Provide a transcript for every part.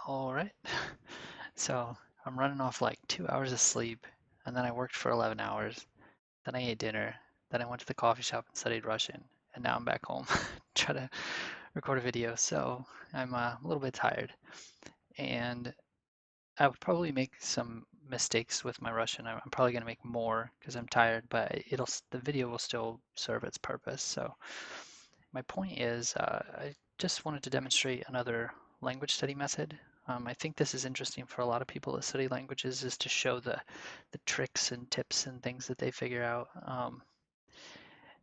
All right. So I'm running off like 2 hours of sleep, and then I worked for 11 hours. Then I ate dinner. Then I went to the coffee shop and studied Russian, and now I'm back home trying to record a video. So I'm a little bit tired, and I would probably make some mistakes with my Russian. I'm probably gonna make more because I'm tired, but the video will still serve its purpose. So my point is, I just wanted to demonstrate another language study method. I think this is interesting for a lot of people that study languages, is to show the tricks and tips and things that they figure out.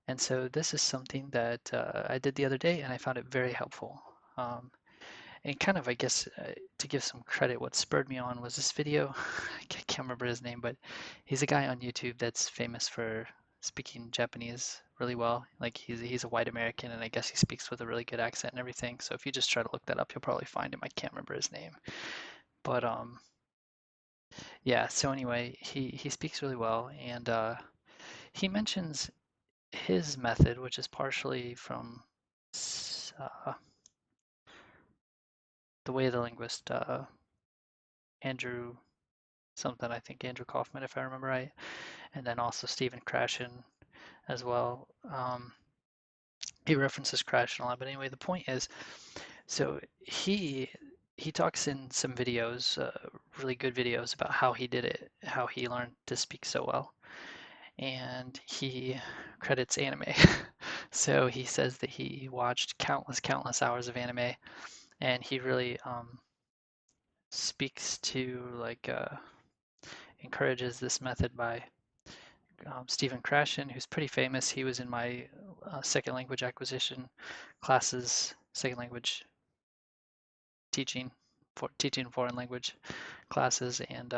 And so this is something that I did the other day, and I found it very helpful. Um, and kind of, I guess, to give some credit, what spurred me on was this video. I can't remember his name, but he's a guy on YouTube that's famous for speaking Japanese really well. Like he's a white American, and I guess he speaks with a really good accent and everything. So if you just try to look that up, you'll probably find him. I can't remember his name, but yeah. So anyway, he speaks really well, and he mentions his method, which is partially from uh, the way the linguist Andrew something, I think Andrew Kaufman, if I remember right, and then also Stephen Krashen as well. He references Krashen a lot, but anyway, the point is, so he talks in some videos, really good videos about how he did it, how he learned to speak so well, and he credits anime. So he says that he watched countless hours of anime, and he really speaks to encourages this method by Stephen Krashen, who's pretty famous. He was in my second language acquisition classes, second language teaching, for teaching foreign language classes, and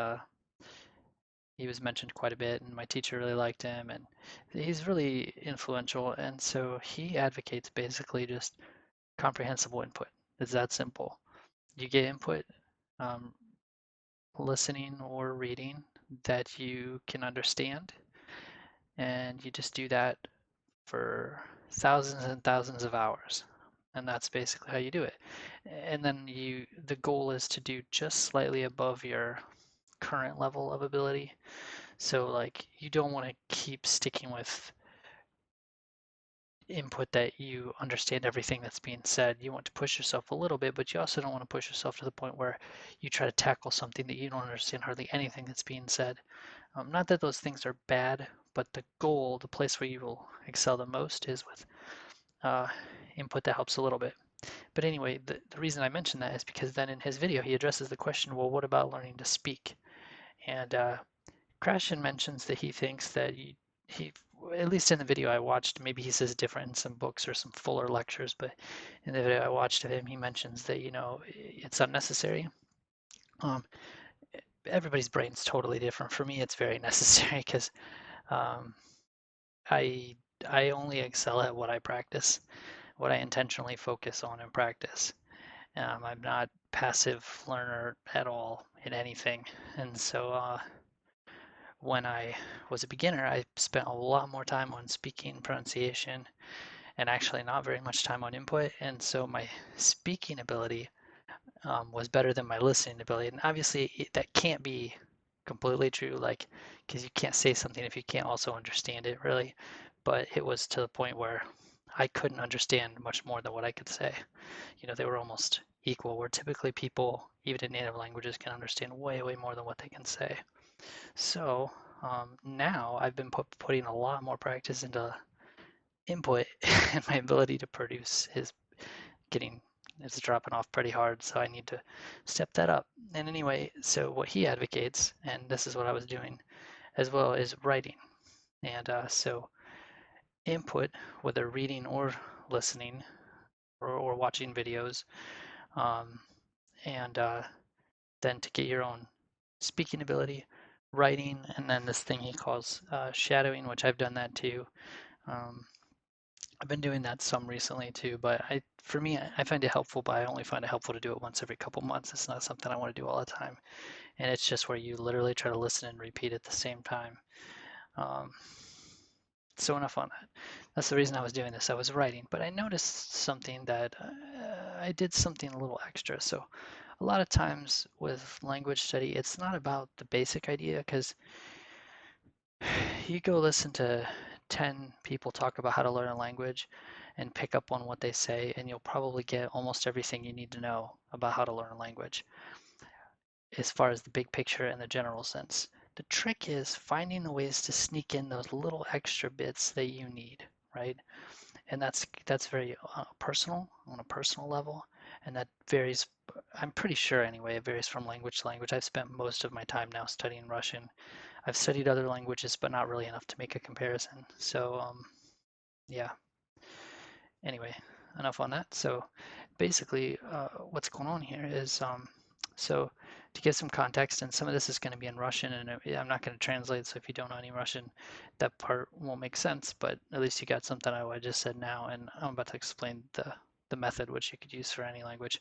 he was mentioned quite a bit, and my teacher really liked him, and he's really influential. And so he advocates basically just comprehensible input. It's that simple. You get input, um, listening or reading that you can understand, and you just do that for thousands and thousands of hours. And that's basically how you do it. And then the goal is to do just slightly above your current level of ability. So like you don't want to keep sticking with input that you understand everything that's being said. You want to push yourself a little bit, but you also don't want to push yourself to the point where you try to tackle something that you don't understand hardly anything that's being said. Not that those things are bad, but the goal, the place where you will excel the most is with uh, input that helps a little bit. But anyway, the reason I mention that is because then in his video he addresses the question, well, what about learning to speak? And Krashen mentions that he thinks that he, at least in the video I watched, maybe he says different in some books or some fuller lectures, but in the video I watched of him, he mentions that, it's unnecessary. Um, Everybody's brain's totally different. For me, it's very necessary because um, I I only excel at what I practice, what I intentionally focus on and practice. I'm not passive learner at all in anything, and so when I was a beginner, I spent a lot more time on speaking pronunciation and actually not very much time on input. And so my speaking ability was better than my listening ability. And obviously, that can't be completely true, like, because you can't say something if you can't also understand it, really. But it was to the point where I couldn't understand much more than what I could say. They were almost equal, where typically people, even in native languages, can understand way more than what they can say. So now I've been putting a lot more practice into input, and my ability to produce is getting it's dropping off pretty hard. So I need to step that up. And anyway, so what he advocates, and this is what I was doing as well, is writing. And so input, whether reading or listening or watching videos, um, and then to get your own speaking ability, writing, and then this thing he calls shadowing, which I've done that too. Um, I've been doing that some recently too, but for me, I find it helpful, but I only find it helpful to do it once every couple months. It's not something I want to do all the time, and it's just where you literally try to listen and repeat at the same time. Um, so enough on that. That's the reason I was doing this. I was writing, but I noticed something that I did something a little extra. So a lot of times with language study, it's not about the basic idea because you go listen to 10 people talk about how to learn a language and pick up on what they say, and you'll probably get almost everything you need to know about how to learn a language as far as the big picture and the general sense. The trick is finding the ways to sneak in those little extra bits that you need, right? And that's very personal on a personal level, and that varies. I'm pretty sure anyway, it varies from language to language. I've spent most of my time now studying Russian. I've studied other languages, but not really enough to make a comparison. So yeah. Anyway, enough on that. So basically, what's going on here is so to give some context, and some of this is going to be in Russian, and I'm not going to translate. So if you don't know any Russian, that part won't make sense. But at least you got something out of what I just said now, and I'm about to explain the method which you could use for any language.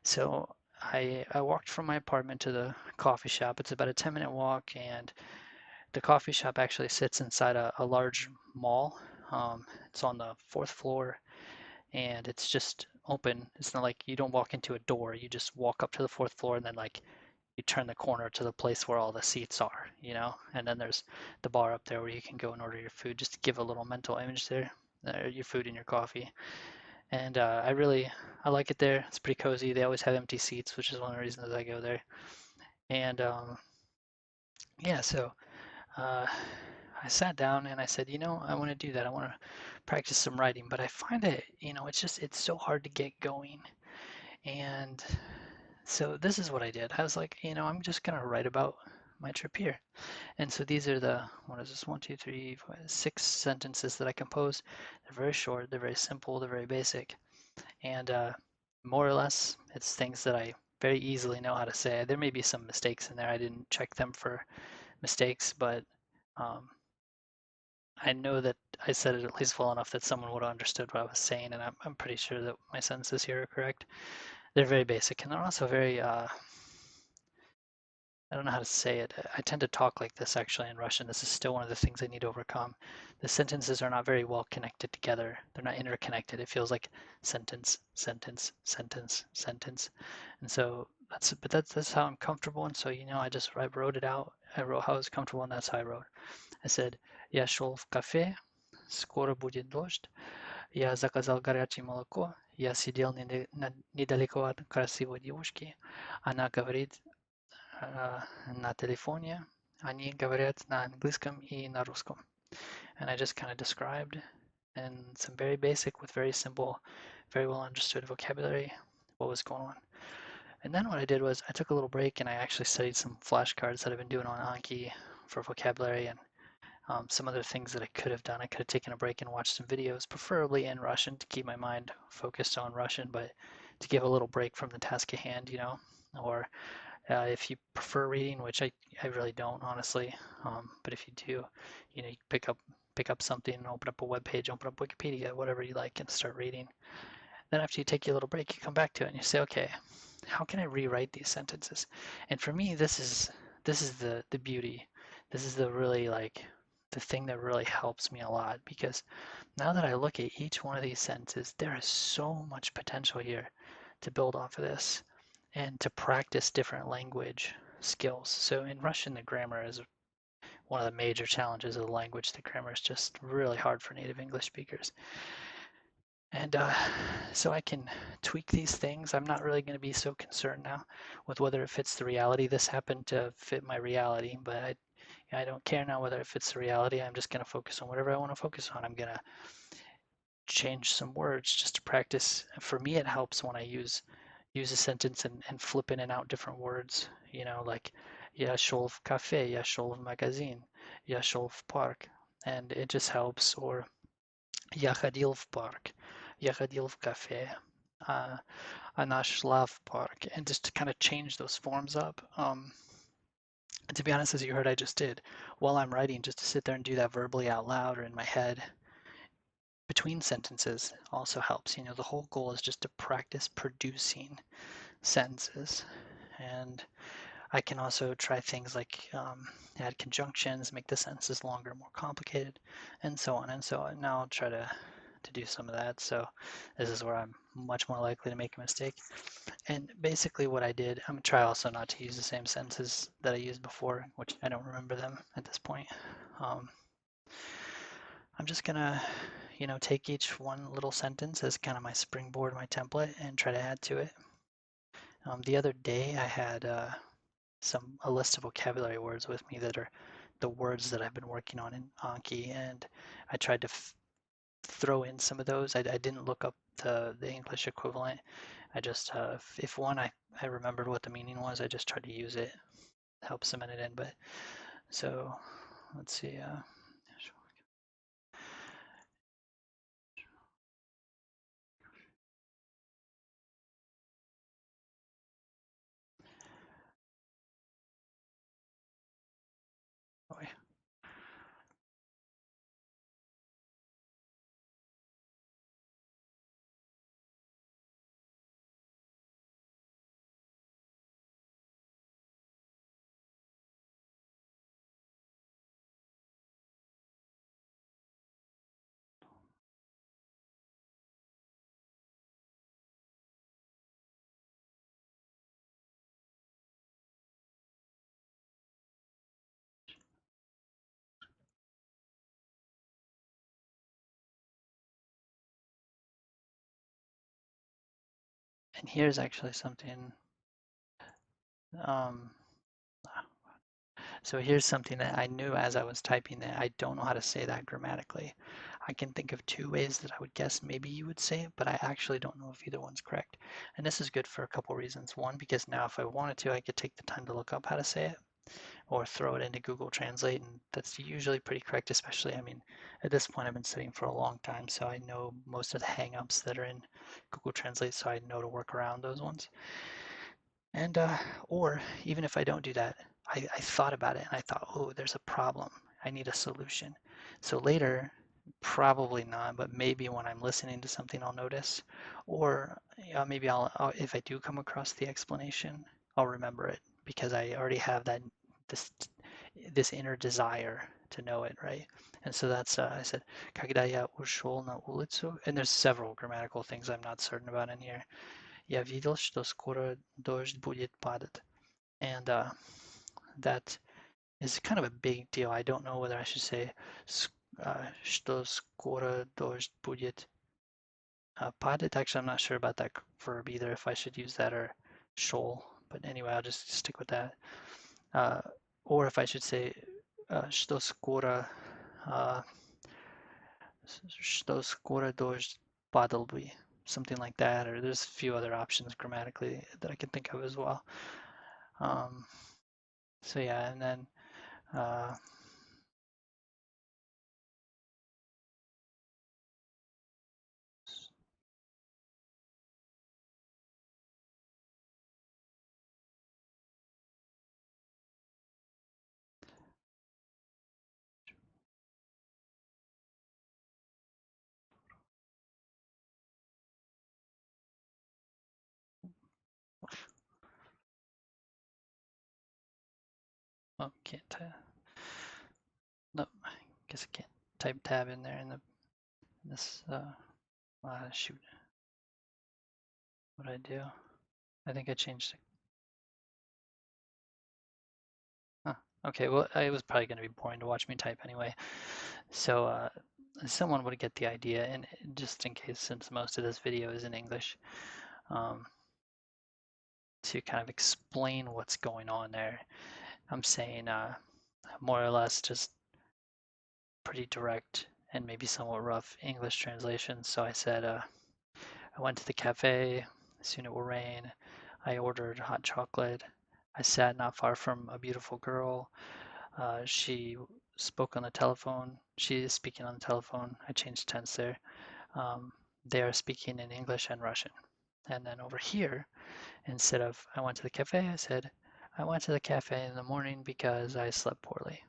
So I walked from my apartment to the coffee shop. It's about a 10-minute walk, and the coffee shop actually sits inside a large mall. It's on the fourth floor, and it's just open. It's not like you don't walk into a door. You just walk up to the fourth floor, and then like you turn the corner to the place where all the seats are, you know? And then there's the bar up there where you can go and order your food, just to give a little mental image there, your food and your coffee. And I like it there. It's pretty cozy. They always have empty seats, which is one of the reasons I go there. And yeah, so uh, I sat down and I said, I want to do that. I want to practice some writing, but I find it, it's so hard to get going. And so this is what I did. I was like, I'm just gonna write about my trip here. And so these are what is this, one, two, three, four, 6 sentences that I compose. They're very short, they're very simple, they're very basic. And more or less, it's things that I very easily know how to say. There may be some mistakes in there. I didn't check them for mistakes, but um, I know that I said it at least well enough that someone would have understood what I was saying, and I'm pretty sure that my sentences here are correct. They're very basic, and they're also very, I don't know how to say it. I tend to talk like this actually in Russian. This is still one of the things I need to overcome. The sentences are not very well connected together. They're not interconnected. It feels like sentence, sentence, sentence, sentence. And so that's how I'm comfortable. And so, I wrote it out. I wrote how I was comfortable, and that's how I wrote. I said, "Я шел в кафе, скоро будет дождь. Я заказал горячее молоко. Я сидел недалеко от красивой девушки. Она говорит на телефоне. Они говорят на английском и на русском." And I just kind of described in some very basic with very simple, very well understood vocabulary what was going on. And then what I did was I took a little break and I actually studied some flashcards that I've been doing on Anki for vocabulary and some other things that I could have done. I could have taken a break and watched some videos, preferably in Russian to keep my mind focused on Russian, but to give a little break from the task at hand, or if you prefer reading, which I really don't, honestly, but if you do, you pick up something and open up a web page, open up Wikipedia, whatever you like, and start reading. Then after you take your little break, you come back to it and you say, okay, how can I rewrite these sentences? And for me, this is the beauty. This is the really like the thing that really helps me a lot because now that I look at each one of these sentences, there is so much potential here to build off of this and to practice different language skills. So in Russian, the grammar is one of the major challenges of the language. The grammar is just really hard for native English speakers. And so I can tweak these things. I'm not really going to be so concerned now with whether it fits the reality. This happened to fit my reality, but I don't care now whether it fits the reality. I'm just going to focus on whatever I want to focus on. I'm going to change some words just to practice. For me, it helps when I use a sentence and flip in and out different words. Like "Я шел в кафе", "Я шел в магазин", "Я шел в парк", and it just helps. Or "Я ходил в парк", "Я ходил в кафе", "Она шла в парк", and just to kind of change those forms up. And to be honest, as you heard, I just did while I'm writing, just to sit there and do that verbally out loud or in my head between sentences also helps. The whole goal is just to practice producing sentences. And I can also try things like add conjunctions, make the sentences longer, more complicated, and so on and so on. Now I'll try to to do some of that. So this is where I'm much more likely to make a mistake. And basically what I did, I'm gonna try also not to use the same sentences that I used before, which I don't remember them at this point. Um, I'm just gonna, take each one little sentence as kind of my springboard, my template, and try to add to it. The other day I had a list of vocabulary words with me that are the words that I've been working on in Anki, and I tried to throw in some of those. I didn't look up the English equivalent. I just, if one I remembered what the meaning was, I just tried to use it, help cement it in. But so let's see. Oh, yeah. And here's actually something. Um, so here's something that I knew as I was typing that I don't know how to say that grammatically. I can think of two ways that I would guess maybe you would say it, but I actually don't know if either one's correct. And this is good for a couple reasons. One, because now if I wanted to, I could take the time to look up how to say it or throw it into Google Translate, and that's usually pretty correct, especially, I mean, at this point I've been studying for a long time, so I know most of the hang-ups that are in Google Translate, so I know to work around those ones. And or even if I don't do that, I thought about it and I thought, oh, there's a problem. I need a solution. So later, probably not, but maybe when I'm listening to something, I'll notice. Or maybe if I do come across the explanation, I'll remember it because I already have this this inner desire to know it, right? And so that's I said, "Когда я ушел на улицу," and there's several grammatical things I'm not certain about in here. Я видел, что скоро дождь будет падать. And that is kind of a big deal. I don't know whether I should say что скоро дождь будет падать. Actually, I'm not sure about that verb either, if I should use that or shoal. But anyway, I'll just stick with that. Uh, or if I should say что скоро что скоро дождь падал бы. Something like that, or there's a few other options grammatically that I can think of as well. Um, so yeah, and then uh, oh, can't no, I guess I can't type tab in there in this. Shoot, what did I do? I think I changed it. Huh. Okay, well, it was probably going to be boring to watch me type anyway. So someone would get the idea, and just in case, since most of this video is in English, um, to kind of explain what's going on there, I'm saying more or less just pretty direct and maybe somewhat rough English translation. So I said, I went to the cafe, soon it will rain. I ordered hot chocolate. I sat not far from a beautiful girl. She spoke on the telephone. She is speaking on the telephone. I changed tense there. Um, they are speaking in English and Russian. And then over here, instead of I went to the cafe, I said, I went to the cafe in the morning because I slept poorly.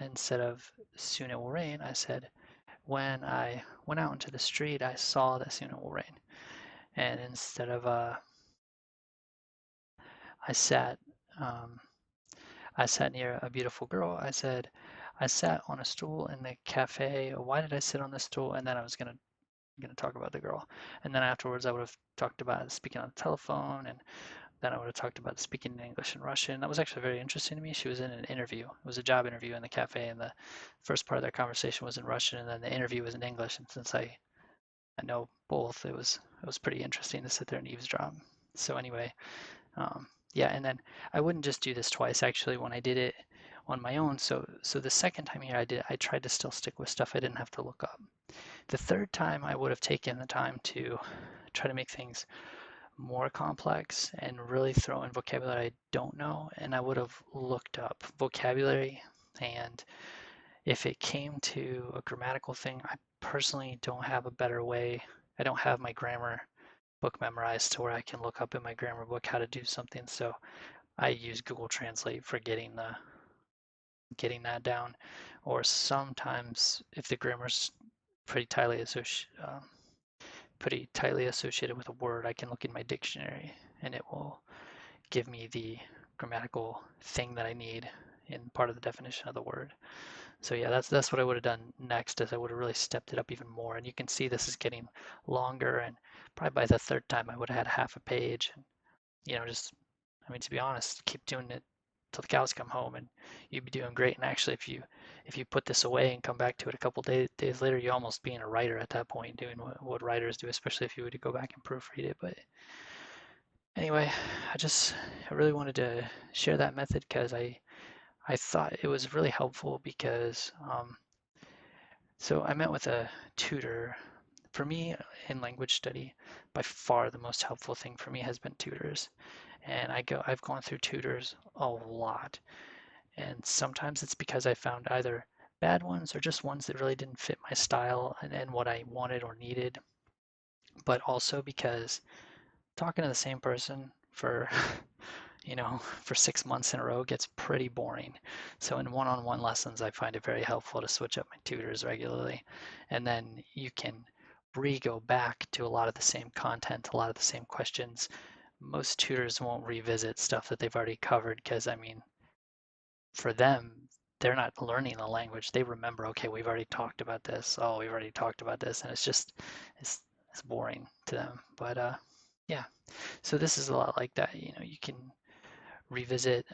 Instead of soon it will rain, I said, when I went out into the street, I saw that soon it will rain. And instead of I sat, um, I sat near a beautiful girl, I said, I sat on a stool in the cafe. Why did I sit on this stool? And then I was gonna talk about the girl. And then afterwards, I would have talked about speaking on the telephone, and then I would have talked about speaking in English and Russian. That was actually very interesting to me. She was in an interview. It was a job interview in the cafe, and the first part of that conversation was in Russian, and then the interview was in English. And since I know both, it was pretty interesting to sit there and eavesdrop. So anyway, yeah, and then I wouldn't just do this twice actually when I did it on my own. So the second time here I tried to still stick with stuff I didn't have to look up. The third time I would have taken the time to try to make things more complex and really throw in vocabulary I don't know, and I would have looked up vocabulary. And if it came to a grammatical thing, I personally don't have a better way. I don't have my grammar book memorized to where I can look up in my grammar book how to do something. So I use Google Translate for getting that down. Or sometimes if the grammar's pretty tightly associated with a word, I can look in my dictionary and it will give me the grammatical thing that I need in part of the definition of the word. So yeah, that's what I would have done next is I would have really stepped it up even more. And you can see this is getting longer, and probably by the third time I would have had half a page. And just I mean, to be honest, keep doing it till the cows come home, and you'd be doing great. And actually, if you put this away and come back to it a couple days later, you're almost being a writer at that point, doing what writers do, especially if you were to go back and proofread it. But anyway, I really wanted to share that method because I thought it was really helpful because so I met with a tutor. For me, in language study, by far the most helpful thing for me has been tutors. And I've gone through tutors a lot. And sometimes it's because I found either bad ones or just ones that really didn't fit my style and what I wanted or needed. But also because talking to the same person for for 6 months in a row gets pretty boring. So in one-on-one lessons, I find it very helpful to switch up my tutors regularly. And then you can re-go back to a lot of the same content, a lot of the same questions. Most tutors won't revisit stuff that they've already covered because, I mean, for them, they're not learning the language. They remember, okay, we've already talked about this. Oh, we've already talked about this. And it's, it's boring to them. But yeah, so this is a lot like that. You can revisit.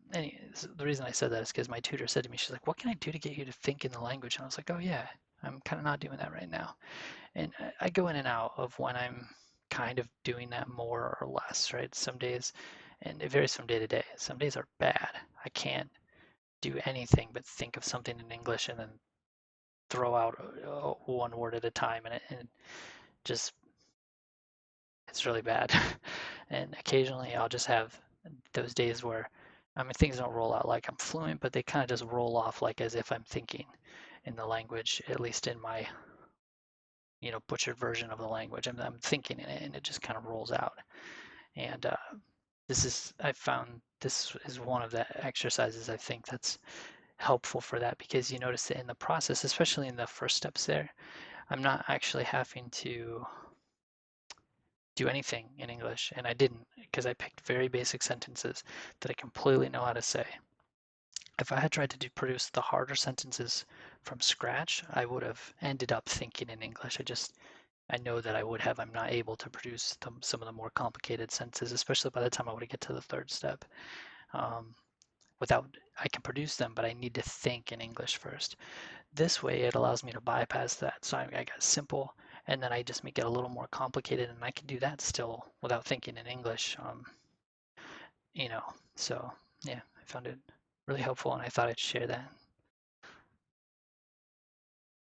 The reason I said that is because my tutor said to me, she's like, "What can I do to get you to think in the language?" And I was like, "Oh yeah, I'm kind of not doing that right now." And I go in and out of when I'm kind of doing that more or less, right? Some days, and it varies from day to day. Some days are bad. I can't do anything but think of something in English and then throw out one word at a time, and just it's really bad. And occasionally I'll just have those days where, I mean, things don't roll out like I'm fluent, but they kind of just roll off like as if I'm thinking in the language, at least in my, butchered version of the language. I'm thinking in it and it just kind of rolls out. And I found this is one of the exercises I think that's helpful for that because you notice that in the process, especially in the first steps there, I'm not actually having to do anything in English, and I didn't because I picked very basic sentences that I completely know how to say. If I had tried to produce the harder sentences from scratch, I would have ended up thinking in English. I know that I would have. I'm not able to produce some of the more complicated sentences, especially by the time I would get to the third step. Um, I can produce them, but I need to think in English first. This way, it allows me to bypass that. So I got simple, and then I just make it a little more complicated, and I can do that still without thinking in English. You know, so yeah, I found it really helpful, and I thought I'd share that.